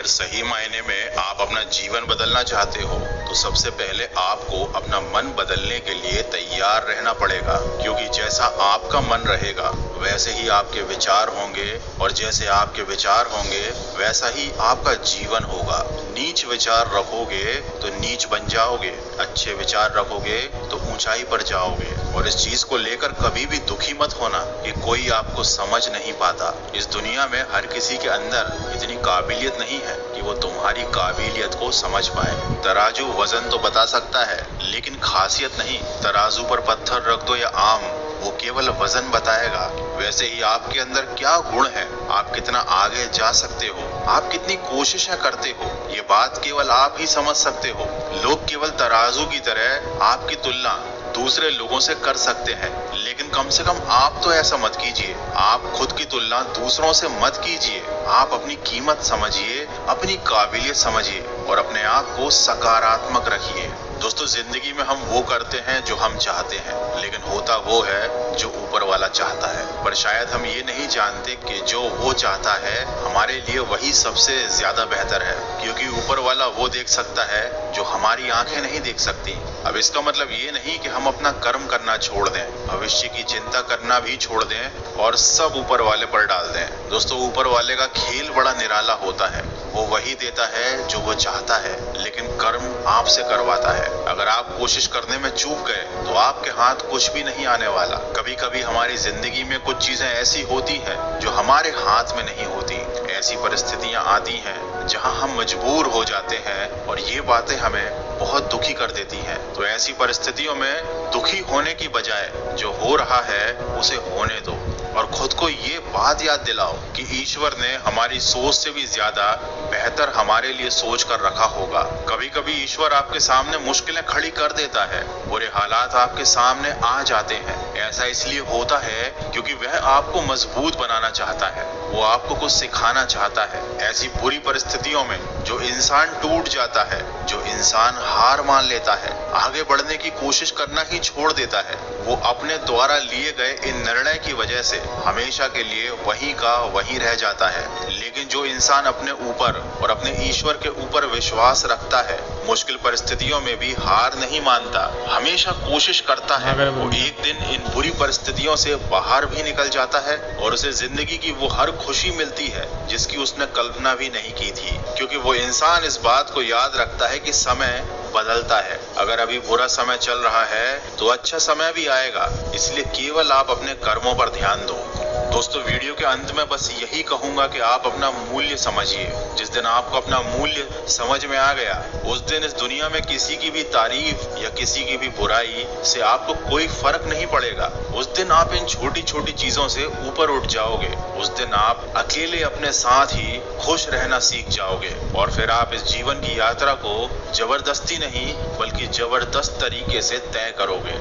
सही मायने में आप अपना जीवन बदलना चाहते हो तो सबसे पहले आपको अपना मन बदलने के लिए तैयार रहना पड़ेगा, क्योंकि जैसा आपका मन रहेगा वैसे ही आपके विचार होंगे और जैसे आपके विचार होंगे वैसा ही आपका जीवन होगा। नीच विचार रखोगे तो नीच बन जाओगे, अच्छे विचार रखोगे तो ऊंचाई पर जाओगे। और इस चीज को लेकर कभी भी दुखी मत होना कि कोई आपको समझ नहीं पाता। इस दुनिया में हर किसी के अंदर इतनी काबिलियत नहीं है कि वो तुम्हारी काबिलियत को समझ पाए। तराजू वजन तो बता सकता है लेकिन खासियत नहीं। तराजू पर पत्थर रख दो या आम, वो केवल वजन बताएगा। वैसे ही आपके अंदर क्या गुण है, आप कितना आगे जा सकते हो, आप कितनी कोशिशें करते हो, ये बात केवल आप ही समझ सकते हो। लोग केवल तराजू की तरह आपकी तुलना दूसरे लोगों से कर सकते हैं, लेकिन कम से कम आप तो ऐसा मत कीजिए। आप खुद की तुलना दूसरों से मत कीजिए। आप अपनी कीमत समझिए, अपनी काबिलियत समझिए और अपने आप को सकारात्मक रखिए। दोस्तों, जिंदगी में हम वो करते हैं जो हम चाहते हैं, लेकिन होता वो है जो ऊपर वाला चाहता है। पर शायद हम ये नहीं जानते कि जो वो चाहता है हमारे लिए वही सबसे ज्यादा बेहतर है, क्योंकि ऊपर वाला वो देख सकता है जो हमारी आंखें नहीं देख सकती। अब इसका मतलब ये नहीं कि हम अपना कर्म करना छोड़ दें, भविष्य की चिंता करना भी छोड़ दें और सब ऊपर वाले पर डाल दें। दोस्तों, ऊपर वाले का खेल बड़ा निराला होता है। वो वही देता है जो वो चाहता है, लेकिन कर्म आपसे करवाता है। अगर आप कोशिश करने में चूक गए तो आपके हाथ कुछ भी नहीं आने वाला। कभी कभी हमारी जिंदगी में कुछ चीजें ऐसी होती हैं जो हमारे हाथ में नहीं होती। ऐसी परिस्थितियां आती हैं जहां हम मजबूर हो जाते हैं और ये बातें हमें बहुत दुखी कर देती हैं। तो ऐसी परिस्थितियों में दुखी होने की बजाय जो हो रहा है उसे होने दो और खुद को ये बात याद दिलाओ कि ईश्वर ने हमारी सोच से भी ज्यादा बेहतर हमारे लिए सोच कर रखा होगा। कभी कभी ईश्वर आपके सामने मुश्किलें खड़ी कर देता है, बुरे हालात आपके सामने आ जाते हैं। ऐसा इसलिए होता है क्योंकि वह आपको मजबूत बनाना चाहता है, वो आपको कुछ सिखाना चाहता है। ऐसी बुरी परिस्थितियों में जो इंसान टूट जाता है, जो इंसान हार मान लेता है, आगे बढ़ने की कोशिश करना ही छोड़ देता है, वो अपने द्वारा लिए गए इन निर्णय की वजह से हमेशा के लिए वहीं का वहीं रह जाता है। लेकिन जो इंसान अपने ऊपर और अपने ईश्वर के ऊपर विश्वास रखता है, मुश्किल परिस्थितियों में भी हार नहीं मानता, हमेशा कोशिश करता है, वो एक दिन इन बुरी परिस्थितियों से बाहर भी निकल जाता है और उसे जिंदगी की वो हर खुशी मिलती है जिसकी उसने कल्पना भी नहीं की थी। क्योंकि वो इंसान इस बात को याद रखता है कि समय बदलता है। अगर अभी बुरा समय चल रहा है तो अच्छा समय भी आएगा, इसलिए केवल आप अपने कर्मों पर ध्यान दो। दोस्तों, वीडियो के अंत में बस यही कहूंगा कि आप अपना मूल्य समझिए। जिस दिन आपको अपना मूल्य समझ में आ गया, उस दिन इस दुनिया में किसी की भी तारीफ या किसी की भी बुराई से आपको कोई फर्क नहीं पड़ेगा। उस दिन आप इन छोटी छोटी चीजों से ऊपर उठ जाओगे। उस दिन आप अकेले अपने साथ ही खुश रहना सीख जाओगे और फिर आप इस जीवन की यात्रा को जबरदस्ती नहीं बल्कि जबरदस्त तरीके से तय करोगे।